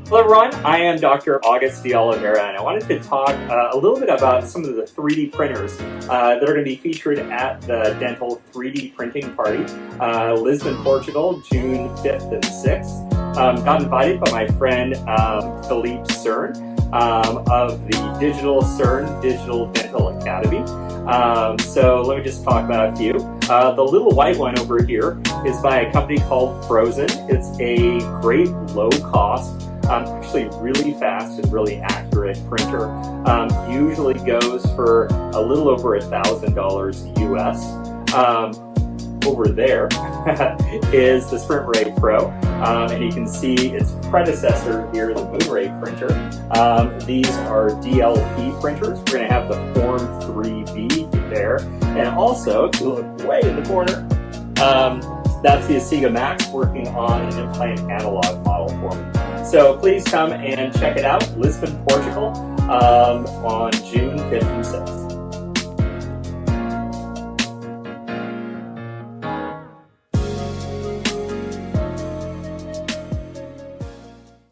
Hello everyone, I am Dr. August de Oliveira, and I wanted to talk a little bit about some of the 3D printers that are going to be featured at the Dental 3D Printing Party, Lisbon, Portugal, June 5th and 6th. Got invited by my friend Philippe Cyrne of the Digital Cyrne Digital Dental Academy. So let me just talk about a few. The little white one over here is by a company called Frozen. It's a great low-cost, actually really fast and really accurate printer. Usually goes for a little over $1,000 US. Over there is the Sprint Ray Pro, and you can see its predecessor here, the Moon Ray printer. These are DLP printers. We're going to have the Form 3B there, and also, if you look way in the corner, that's the Asiga Max working on an implant analog model for me. So please come and check it out, Lisbon, Portugal, on June 5th and 6th.